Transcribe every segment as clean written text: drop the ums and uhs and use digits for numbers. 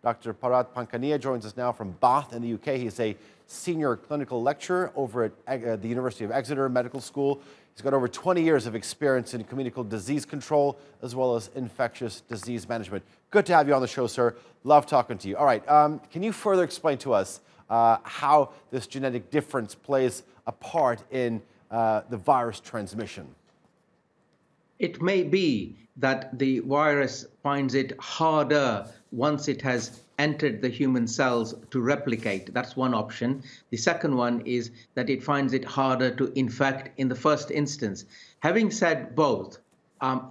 Dr. Bharat Pankhania joins us now from Bath in the UK. He's a senior clinical lecturer over at the University of Exeter Medical School. He's got over 20 years of experience in communicable disease control as well as infectious disease management. Good to have you on the show, sir. Love talking to you. All right, can you further explain to us how this genetic difference plays a part in the virus transmission? It may be that the virus finds it harder once it has entered the human cells to replicate. That's one option. The second one is that it finds it harder to infect in the first instance. Having said both,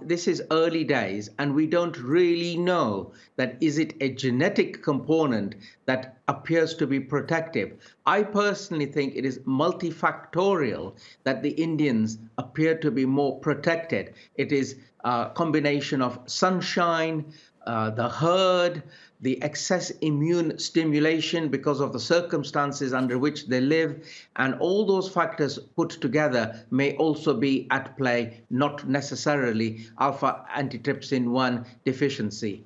this is early days, and we don't really know that is it a genetic component that appears to be protective. I personally think it is multifactorial that the Indians appear to be more protected. It is a combination of sunshine, the herd, the excess immune stimulation because of the circumstances under which they live, and all those factors put together may also be at play, not necessarily alpha antitrypsin 1 deficiency.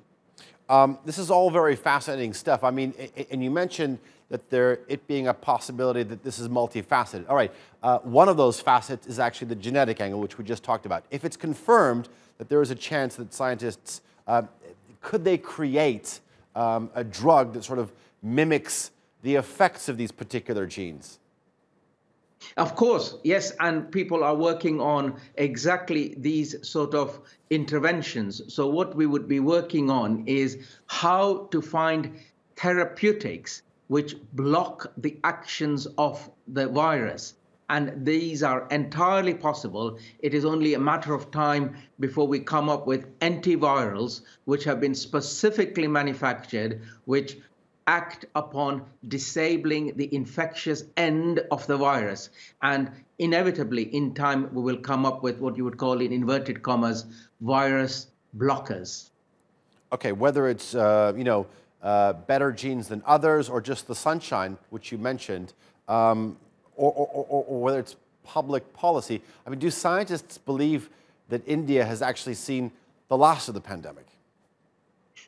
This is all very fascinating stuff. I mean, and you mentioned that it being a possibility that this is multifaceted. All right, one of those facets is actually the genetic angle, which we just talked about. If it's confirmed that there is a chance that scientists, could they create a drug that sort of mimics the effects of these particular genes? Of course, yes, and people are working on exactly these sort of interventions. So what we would be working on is how to find therapeutics which block the actions of the virus. And these are entirely possible. It is only a matter of time before we come up with antivirals which have been specifically manufactured, which act upon disabling the infectious end of the virus. And inevitably, in time, we will come up with what you would call, in inverted commas, virus blockers. Okay, whether it's better genes than others, or just the sunshine, which you mentioned, or whether it's public policy. I mean, do scientists believe that India has actually seen the last of the pandemic?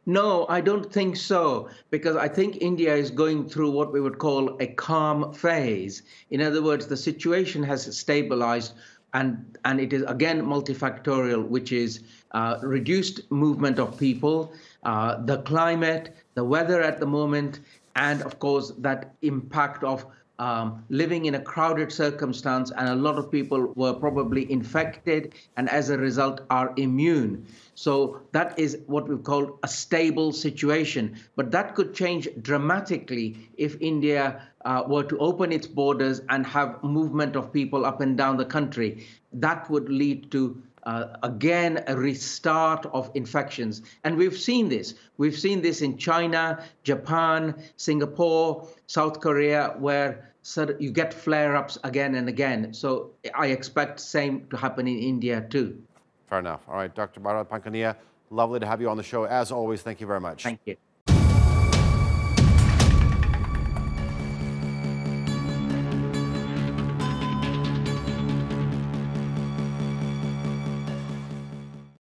No, I don't think so, because I think India is going through what we would call a calm phase. In other words, the situation has stabilized, and it is again multifactorial, which is reduced movement of people, the climate, the weather at the moment, and of course that impact of living in a crowded circumstance, and a lot of people were probably infected and as a result are immune. So that is what we call a stable situation. But that could change dramatically if India were to open its borders and have movement of people up and down the country. That would lead to again, a restart of infections. And we've seen this. We've seen this in China, Japan, Singapore, South Korea, where you get flare-ups again and again. So I expect the same to happen in India too. Fair enough. All right, Dr. Bharat Pankhania, lovely to have you on the show. As always, thank you very much. Thank you.